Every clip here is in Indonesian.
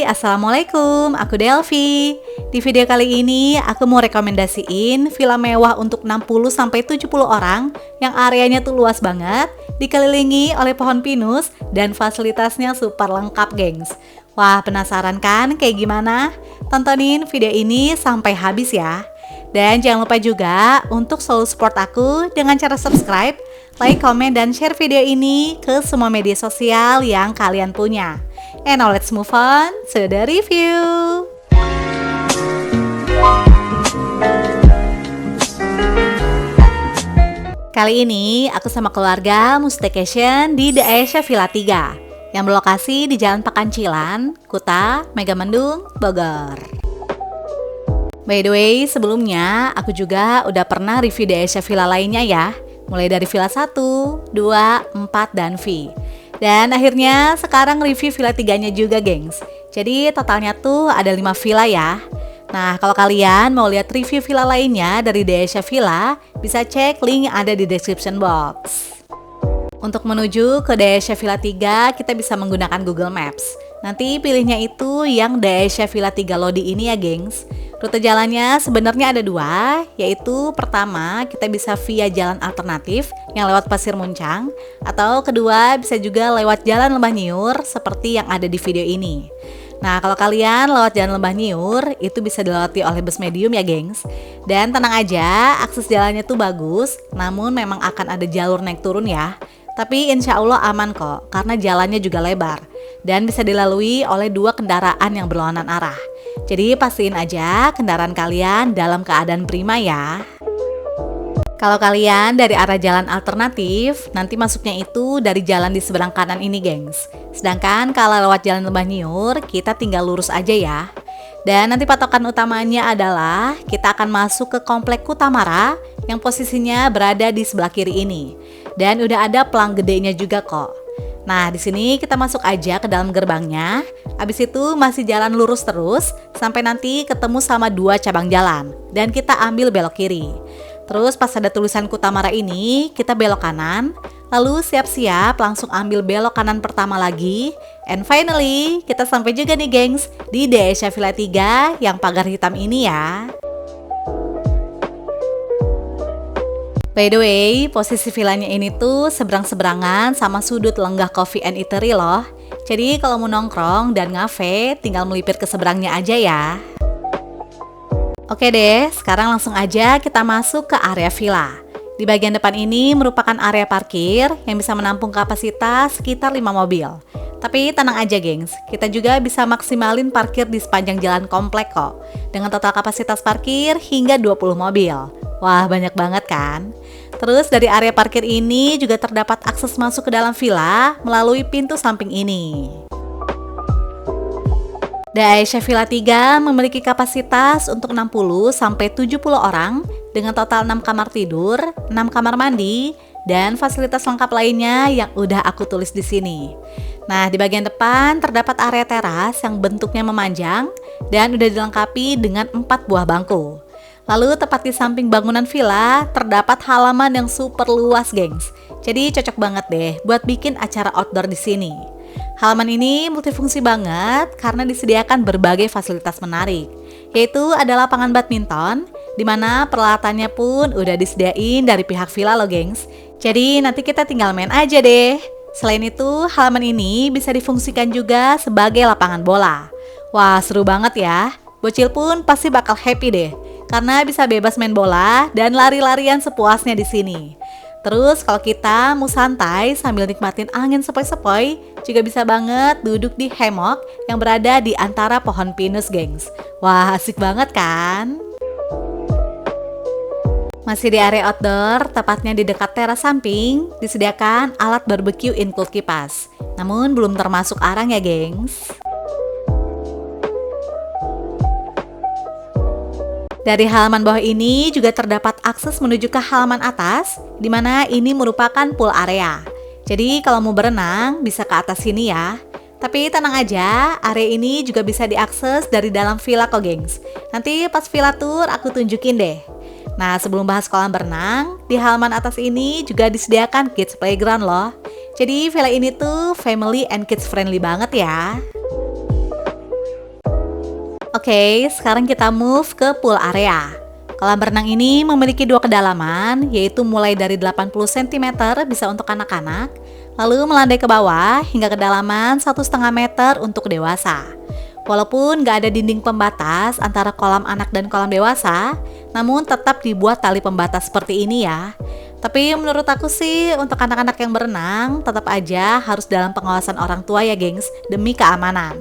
Assalamualaikum, aku Delvi. Di video kali ini, aku mau rekomendasiin villa mewah untuk 60-70 orang yang areanya tuh luas banget, dikelilingi oleh pohon pinus, dan fasilitasnya super lengkap, gengs. Wah, penasaran kan kayak gimana? Tontonin video ini sampai habis ya. Dan jangan lupa juga untuk selalu support aku dengan cara subscribe, like, komen, dan share video ini ke semua media sosial yang kalian punya. And now let's move on to the review. Kali ini aku sama keluarga mau staycation di The Asia Villa 3 yang berlokasi di Jalan Pakancilan, Kuta, Megamendung, Bogor. By the way, sebelumnya aku juga udah pernah review The Asia Villa lainnya ya, mulai dari Villa 1, 2, 4, dan V. Dan akhirnya sekarang review Villa 3-nya juga, gengs. Jadi totalnya tuh ada 5 villa ya. Nah, kalau kalian mau lihat review villa lainnya dari The Asia Villa, bisa cek link yang ada di description box. Untuk menuju ke The Asia Villa 3, kita bisa menggunakan Google Maps. Nanti pilihnya itu yang The Asia Villa 3 Lodi ini ya, gengs. Rute jalannya sebenarnya ada 2, yaitu pertama kita bisa via jalan alternatif yang lewat Pasir Muncang, atau kedua bisa juga lewat jalan Lembah Niur seperti yang ada di video ini. Nah, kalau kalian lewat jalan Lembah Niur, itu bisa dilewati oleh bus medium ya, gengs. Dan tenang aja, akses jalannya tuh bagus, namun memang akan ada jalur naik turun ya. Tapi insya Allah aman kok, karena jalannya juga lebar dan bisa dilalui oleh 2 kendaraan yang berlawanan arah. Jadi pastiin aja kendaraan kalian dalam keadaan prima ya. Kalau kalian dari arah jalan alternatif, nanti masuknya itu dari jalan di seberang kanan ini, gengs. Sedangkan kalau lewat jalan Lembah Niur, kita tinggal lurus aja ya. Dan nanti patokan utamanya adalah kita akan masuk ke Komplek Kutamara yang posisinya berada di sebelah kiri ini. Dan udah ada pelang gedenya juga kok. Nah, di sini kita masuk aja ke dalam gerbangnya. Habis itu masih jalan lurus terus sampai nanti ketemu sama 2 cabang jalan dan kita ambil belok kiri. Terus pas ada tulisan Kutamara ini, kita belok kanan. Lalu siap-siap langsung ambil belok kanan pertama lagi. And finally, kita sampai juga nih, gengs, di The Asia Villa 3 yang pagar hitam ini ya. By the way, posisi villanya ini tuh seberang-seberangan sama sudut Lenggah Coffee and Eatery loh. Jadi kalau mau nongkrong dan ngafe, tinggal melipir ke seberangnya aja ya. Oke deh, sekarang langsung aja kita masuk ke area villa. Di bagian depan ini merupakan area parkir yang bisa menampung kapasitas sekitar 5 mobil. Tapi tenang aja, gengs, kita juga bisa maksimalin parkir di sepanjang jalan komplek kok, dengan total kapasitas parkir hingga 20 mobil. Wah, banyak banget kan? Terus dari area parkir ini juga terdapat akses masuk ke dalam villa melalui pintu samping ini. The Asia Villa 3 memiliki kapasitas untuk 60-70 orang dengan total 6 kamar tidur, 6 kamar mandi, dan fasilitas lengkap lainnya yang udah aku tulis di sini. Nah, di bagian depan terdapat area teras yang bentuknya memanjang dan udah dilengkapi dengan 4 buah bangku. Lalu tepat di samping bangunan villa terdapat halaman yang super luas, gengs. Jadi cocok banget deh buat bikin acara outdoor di sini. Halaman ini multifungsi banget karena disediakan berbagai fasilitas menarik, yaitu ada lapangan badminton, di mana peralatannya pun udah disediain dari pihak villa loh, gengs. Jadi nanti kita tinggal main aja deh. Selain itu, halaman ini bisa difungsikan juga sebagai lapangan bola. Wah, seru banget ya. Bocil pun pasti bakal happy deh, karena bisa bebas main bola dan lari-larian sepuasnya di sini. Terus kalau kita mau santai sambil nikmatin angin sepoi-sepoi, juga bisa banget duduk di hammock yang berada di antara pohon pinus, gengs. Wah, asik banget kan? Masih di area outdoor, tepatnya di dekat teras samping, disediakan alat barbecue include kipas. Namun belum termasuk arang ya, gengs. Dari halaman bawah ini juga terdapat akses menuju ke halaman atas, di mana ini merupakan pool area. Jadi kalau mau berenang, bisa ke atas sini ya. Tapi tenang aja, area ini juga bisa diakses dari dalam villa kok, gengs. Nanti pas villa tour aku tunjukin deh. Nah, sebelum bahas kolam berenang, di halaman atas ini juga disediakan kids playground loh. Jadi villa ini tuh family and kids friendly banget ya. Oke, sekarang kita move ke pool area. Kolam renang ini memiliki dua kedalaman, yaitu mulai dari 80 cm bisa untuk anak-anak, lalu melandai ke bawah hingga kedalaman 1,5 meter untuk dewasa. Walaupun nggak ada dinding pembatas antara kolam anak dan kolam dewasa, namun tetap dibuat tali pembatas seperti ini ya. Tapi menurut aku sih untuk anak-anak yang berenang tetap aja harus dalam pengawasan orang tua ya gengs, demi keamanan.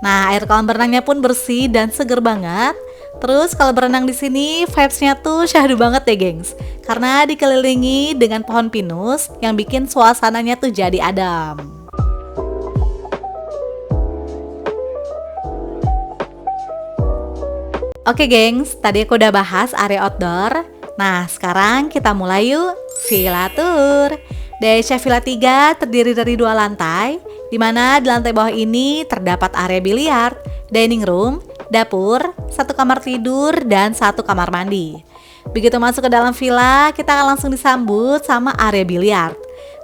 Nah, air kolam berenangnya pun bersih dan seger banget. Terus kalau berenang di sini vibes-nya tuh syahdu banget deh gengs, karena dikelilingi dengan pohon pinus yang bikin suasananya tuh jadi adem. Oke gengs, tadi aku udah bahas area outdoor. Nah, sekarang kita mulai yuk Villa Tour. Daesha Villa 3 terdiri dari 2 lantai, di mana di lantai bawah ini terdapat area biliar, dining room, dapur, 1 kamar tidur, dan 1 kamar mandi. Begitu masuk ke dalam villa, kita akan langsung disambut sama area biliar.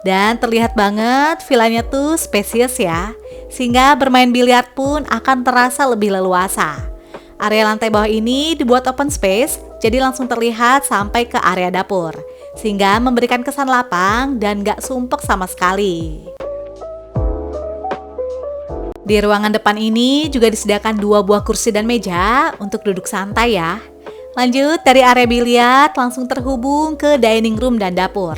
Dan terlihat banget villanya tuh spesies ya, sehingga bermain biliar pun akan terasa lebih leluasa. Area lantai bawah ini dibuat open space, jadi langsung terlihat sampai ke area dapur, sehingga memberikan kesan lapang dan gak sumpek sama sekali. Di ruangan depan ini juga disediakan 2 buah kursi dan meja untuk duduk santai ya. Lanjut dari area biliar langsung terhubung ke dining room dan dapur.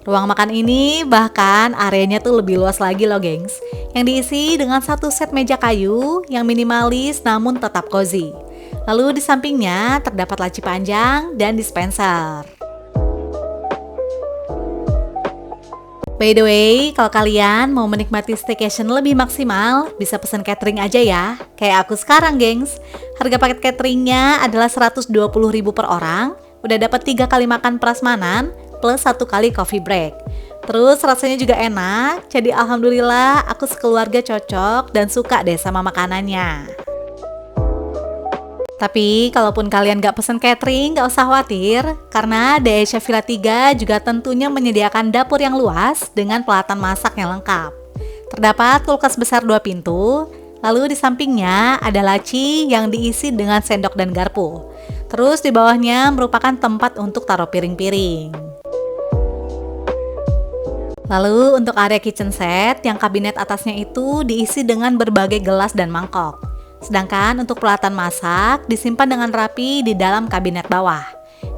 Ruang makan ini bahkan areanya tuh lebih luas lagi loh gengs, yang diisi dengan 1 set meja kayu yang minimalis namun tetap cozy. Lalu di sampingnya terdapat laci panjang dan dispenser. By the way, kalau kalian mau menikmati staycation lebih maksimal, bisa pesan catering aja ya. Kayak aku sekarang gengs. Harga paket cateringnya adalah 120.000 per orang, udah dapat 3 kali makan prasmanan, plus 1 kali coffee break. Terus rasanya juga enak, jadi alhamdulillah aku sekeluarga cocok dan suka deh sama makanannya. Tapi kalaupun kalian gak pesen catering, gak usah khawatir, karena Daesha Villa 3 juga tentunya menyediakan dapur yang luas dengan peralatan masak yang lengkap. Terdapat kulkas besar 2 pintu, lalu di sampingnya ada laci yang diisi dengan sendok dan garpu. Terus di bawahnya merupakan tempat untuk taruh piring-piring. Lalu untuk area kitchen set, yang kabinet atasnya itu diisi dengan berbagai gelas dan mangkok. Sedangkan untuk peralatan masak disimpan dengan rapi di dalam kabinet bawah.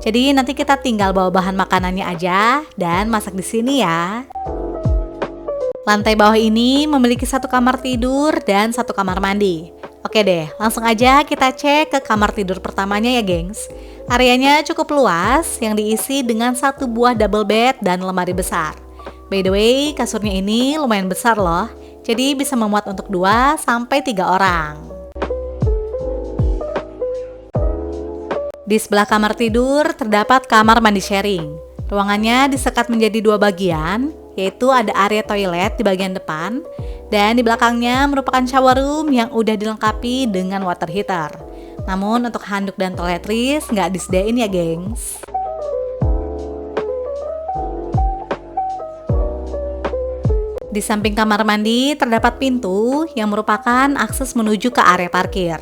Jadi nanti kita tinggal bawa bahan makanannya aja dan masak di sini ya. Lantai bawah ini memiliki 1 kamar tidur dan 1 kamar mandi. Oke deh, langsung aja kita cek ke kamar tidur pertamanya ya gengs. Areanya cukup luas yang diisi dengan 1 buah double bed dan lemari besar. By the way, kasurnya ini lumayan besar loh. Jadi bisa memuat untuk 2 sampai 3 orang. Di sebelah kamar tidur terdapat kamar mandi sharing. Ruangannya disekat menjadi 2 bagian, yaitu ada area toilet di bagian depan, dan di belakangnya merupakan shower room yang udah dilengkapi dengan water heater. Namun untuk handuk dan toiletries nggak disediain ya gengs. Di samping kamar mandi terdapat pintu yang merupakan akses menuju ke area parkir.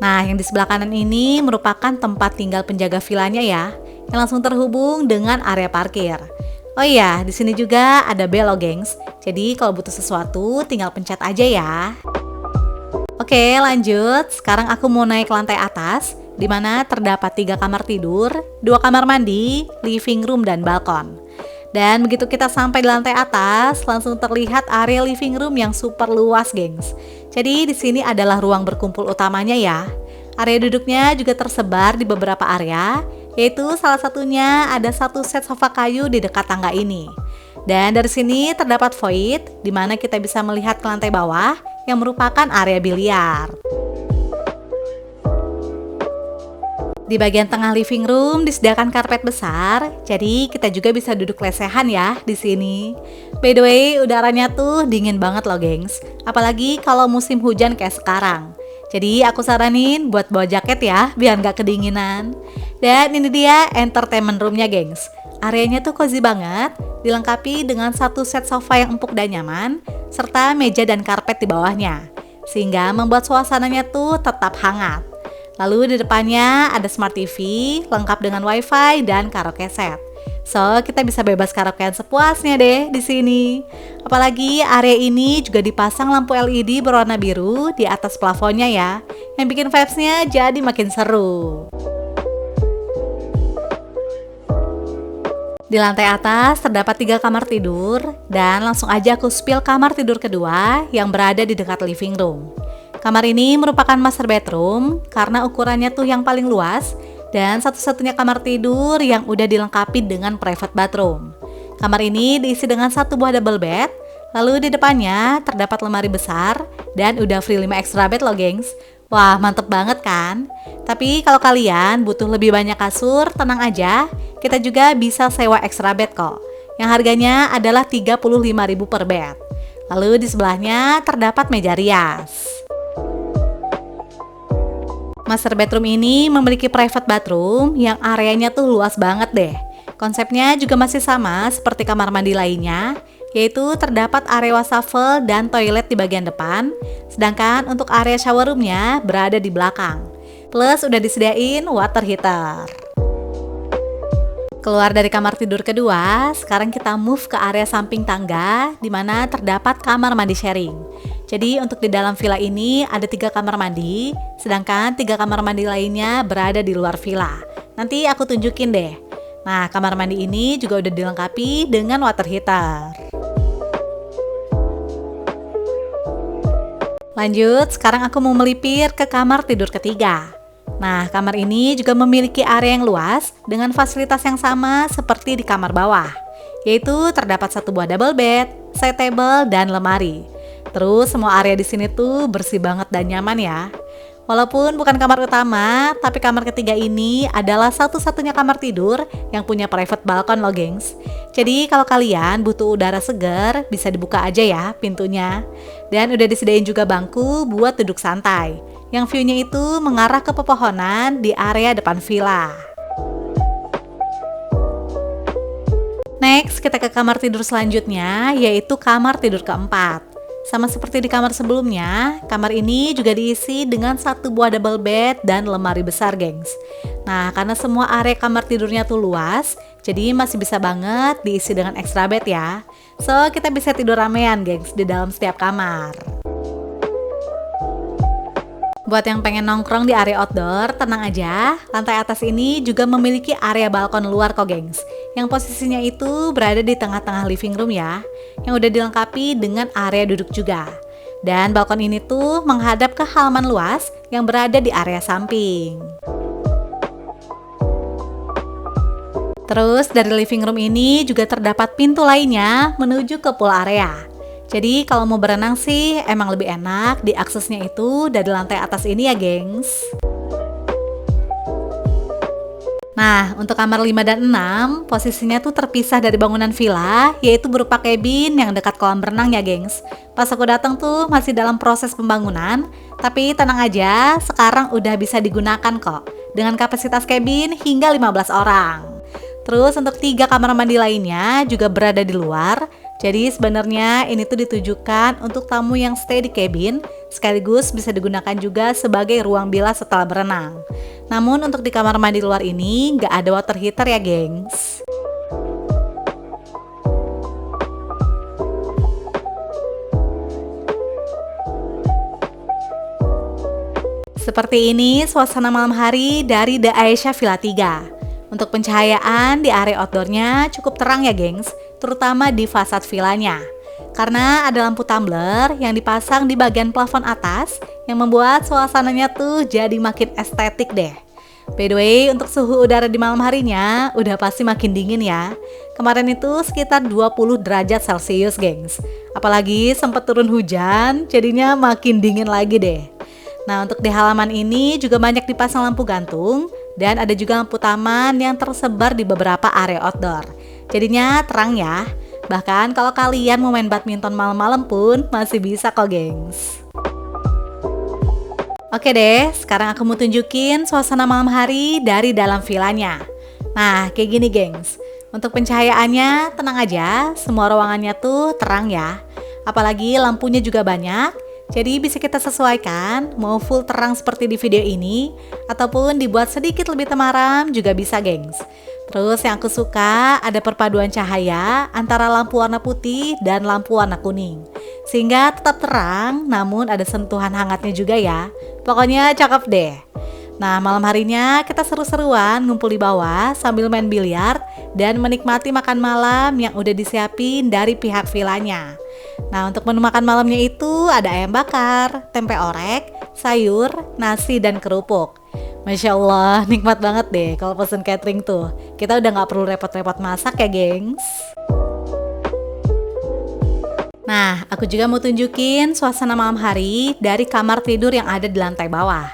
Nah, yang di sebelah kanan ini merupakan tempat tinggal penjaga villanya ya, yang langsung terhubung dengan area parkir. Oh iya, di sini juga ada bel loh gengs. Jadi kalau butuh sesuatu tinggal pencet aja ya. Oke, lanjut. Sekarang aku mau naik ke lantai atas, di mana terdapat 3 kamar tidur, 2 kamar mandi, living room dan balkon. Dan begitu kita sampai di lantai atas, langsung terlihat area living room yang super luas, gengs. Jadi di sini adalah ruang berkumpul utamanya ya. Area duduknya juga tersebar di beberapa area, yaitu salah satunya ada 1 set sofa kayu di dekat tangga ini. Dan dari sini terdapat void, di mana kita bisa melihat ke lantai bawah yang merupakan area biliar. Di bagian tengah living room disediakan karpet besar, jadi kita juga bisa duduk lesehan ya di sini. By the way, udaranya tuh dingin banget loh gengs, apalagi kalau musim hujan kayak sekarang. Jadi aku saranin buat bawa jaket ya, biar nggak kedinginan. Dan ini dia entertainment roomnya gengs. Areanya tuh cozy banget, dilengkapi dengan 1 set sofa yang empuk dan nyaman, serta meja dan karpet di bawahnya, sehingga membuat suasananya tuh tetap hangat. Lalu di depannya ada smart TV, lengkap dengan wifi dan karaoke set. So, kita bisa bebas karaokean sepuasnya deh di sini. Apalagi area ini juga dipasang lampu LED berwarna biru di atas plafonnya ya, yang bikin vibes-nya jadi makin seru. Di lantai atas terdapat 3 kamar tidur, dan langsung aja aku spill kamar tidur kedua yang berada di dekat living room. Kamar ini merupakan master bedroom karena ukurannya tuh yang paling luas dan satu-satunya kamar tidur yang udah dilengkapi dengan private bathroom. Kamar ini diisi dengan 1 buah double bed, lalu di depannya terdapat lemari besar dan udah free 5 extra bed loh gengs. Wah, mantep banget kan? Tapi kalau kalian butuh lebih banyak kasur, tenang aja, kita juga bisa sewa extra bed kok, yang harganya adalah 35.000 per bed. Lalu di sebelahnya terdapat meja rias. Master bedroom ini memiliki private bathroom yang areanya tuh luas banget deh. Konsepnya juga masih sama seperti kamar mandi lainnya, yaitu terdapat area wastafel dan toilet di bagian depan, sedangkan untuk area shower roomnya berada di belakang. Plus udah disediain water heater. Keluar dari kamar tidur kedua, sekarang kita move ke area samping tangga, di mana terdapat kamar mandi sharing. Jadi untuk di dalam villa ini ada 3 kamar mandi, sedangkan 3 kamar mandi lainnya berada di luar villa. Nanti aku tunjukin deh. Nah, kamar mandi ini juga udah dilengkapi dengan water heater. Lanjut, sekarang aku mau melipir ke kamar tidur ketiga. Nah, kamar ini juga memiliki area yang luas dengan fasilitas yang sama seperti di kamar bawah, yaitu terdapat 1 buah double bed, side table, dan lemari. Terus semua area di sini tuh bersih banget dan nyaman ya. Walaupun bukan kamar utama, tapi kamar ketiga ini adalah satu-satunya kamar tidur yang punya private balkon loh gengs. Jadi kalau kalian butuh udara segar, bisa dibuka aja ya pintunya. Dan udah disediain juga bangku buat duduk santai, yang view-nya itu mengarah ke pepohonan di area depan villa. Next, kita ke kamar tidur selanjutnya, yaitu kamar tidur keempat. Sama seperti di kamar sebelumnya, kamar ini juga diisi dengan 1 buah double bed dan lemari besar gengs. Nah, karena semua area kamar tidurnya tuh luas, jadi masih bisa banget diisi dengan extra bed ya. So, kita bisa tidur ramean gengs di dalam setiap kamar. Buat yang pengen nongkrong di area outdoor, tenang aja, lantai atas ini juga memiliki area balkon luar kok gengs, yang posisinya itu berada di tengah-tengah living room ya, yang udah dilengkapi dengan area duduk juga. Dan balkon ini tuh menghadap ke halaman luas yang berada di area samping. Terus dari living room ini juga terdapat pintu lainnya menuju ke pool area. Jadi kalau mau berenang sih emang lebih enak diaksesnya itu dari lantai atas ini ya gengs. Nah, untuk kamar 5 dan 6, posisinya tuh terpisah dari bangunan villa, yaitu berupa cabin yang dekat kolam renang ya gengs. Pas aku datang tuh masih dalam proses pembangunan, tapi tenang aja, sekarang udah bisa digunakan kok, dengan kapasitas cabin hingga 15 orang. Terus untuk 3 kamar mandi lainnya juga berada di luar. Jadi sebenarnya ini tuh ditujukan untuk tamu yang stay di cabin, sekaligus bisa digunakan juga sebagai ruang bilas setelah berenang. Namun untuk di kamar mandi luar ini nggak ada water heater ya gengs. Seperti ini suasana malam hari dari The Aisyah Villa 3. Untuk pencahayaan di area outdoornya cukup terang ya gengs, terutama di fasad villanya. Karena ada lampu tumbler yang dipasang di bagian plafon atas yang membuat suasananya tuh jadi makin estetik deh. By the way, untuk suhu udara di malam harinya udah pasti makin dingin ya. Kemarin itu sekitar 20 derajat Celcius gengs. Apalagi sempat turun hujan, jadinya makin dingin lagi deh. Nah, untuk di halaman ini juga banyak dipasang lampu gantung dan ada juga lampu taman yang tersebar di beberapa area outdoor. Jadinya terang ya. Bahkan kalau kalian mau main badminton malam-malam pun masih bisa kok gengs. Oke deh, sekarang aku mau tunjukin suasana malam hari dari dalam villanya. Nah, kayak gini gengs. Untuk pencahayaannya tenang aja, semua ruangannya tuh terang ya. Apalagi lampunya juga banyak. Jadi bisa kita sesuaikan, mau full terang seperti di video ini, ataupun dibuat sedikit lebih temaram juga bisa, gengs. Terus yang aku suka ada perpaduan cahaya antara lampu warna putih dan lampu warna kuning. Sehingga tetap terang, namun ada sentuhan hangatnya juga ya. Pokoknya cakep deh. Nah, malam harinya kita seru-seruan ngumpul di bawah sambil main biliar dan menikmati makan malam yang udah disiapin dari pihak vilanya. Nah, untuk menu makan malamnya itu ada ayam bakar, tempe orek, sayur, nasi, dan kerupuk. Masya Allah, nikmat banget deh kalau pesen catering tuh. Kita udah gak perlu repot-repot masak ya, gengs. Nah, aku juga mau tunjukin suasana malam hari dari kamar tidur yang ada di lantai bawah.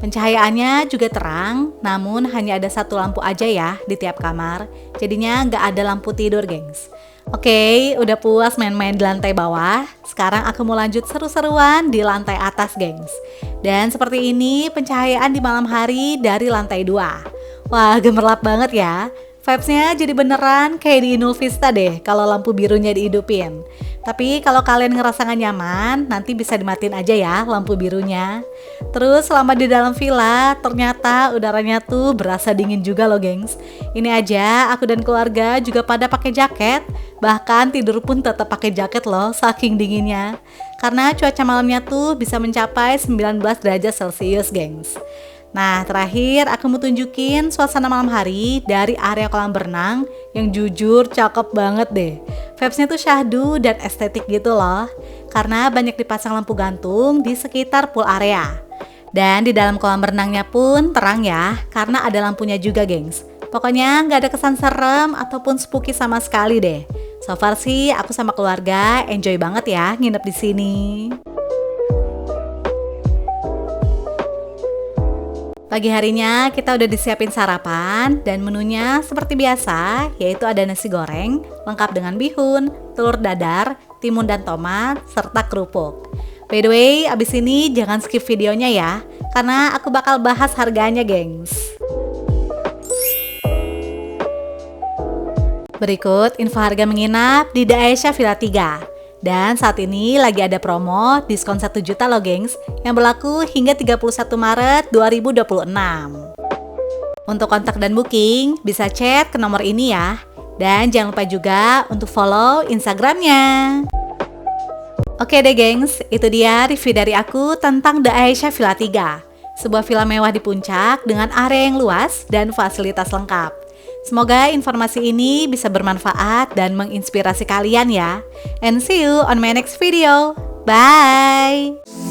Pencahayaannya juga terang, namun hanya ada satu lampu aja ya di tiap kamar. Jadinya nggak ada lampu tidur, gengs. Oke, udah puas main-main di lantai bawah. Sekarang aku mau lanjut seru-seruan di lantai atas, gengs. Dan seperti ini pencahayaan di malam hari dari lantai 2. Wah, gemerlap banget ya. Vibes-nya jadi beneran kayak di Inul Vista deh kalau lampu birunya dihidupin. Tapi kalau kalian ngerasa gak nyaman, nanti bisa dimatiin aja ya lampu birunya. Terus selama di dalam villa, ternyata udaranya tuh berasa dingin juga loh, gengs. Ini aja aku dan keluarga juga pada pakai jaket. Bahkan tidur pun tetap pakai jaket loh, saking dinginnya. Karena cuaca malamnya tuh bisa mencapai 19 derajat Celcius, gengs. Nah, terakhir aku mau tunjukin suasana malam hari dari area kolam berenang yang jujur cakep banget deh. Vibes-nya tuh syahdu dan estetik gitu loh. Karena banyak dipasang lampu gantung di sekitar pool area. Dan di dalam kolam berenangnya pun terang ya, karena ada lampunya juga, gengs. Pokoknya nggak ada kesan serem ataupun spooky sama sekali deh. So far sih aku sama keluarga enjoy banget ya nginep di sini. Pagi harinya kita udah disiapin sarapan dan menunya seperti biasa, yaitu ada nasi goreng lengkap dengan bihun, telur dadar, timun dan tomat, serta kerupuk. By the way, abis ini jangan skip videonya ya, karena aku bakal bahas harganya, gengs. Berikut info harga menginap di The Aisyah Villa 3. Dan saat ini lagi ada promo diskon 1 juta loh, gengs, yang berlaku hingga 31 Maret 2026. Untuk kontak dan booking bisa chat ke nomor ini ya. Dan jangan lupa juga untuk follow Instagramnya. Oke deh, gengs, itu dia review dari aku tentang The Aisyah Villa 3. Sebuah villa mewah di puncak dengan area yang luas dan fasilitas lengkap. Semoga informasi ini bisa bermanfaat dan menginspirasi kalian ya. And see you on my next video. Bye!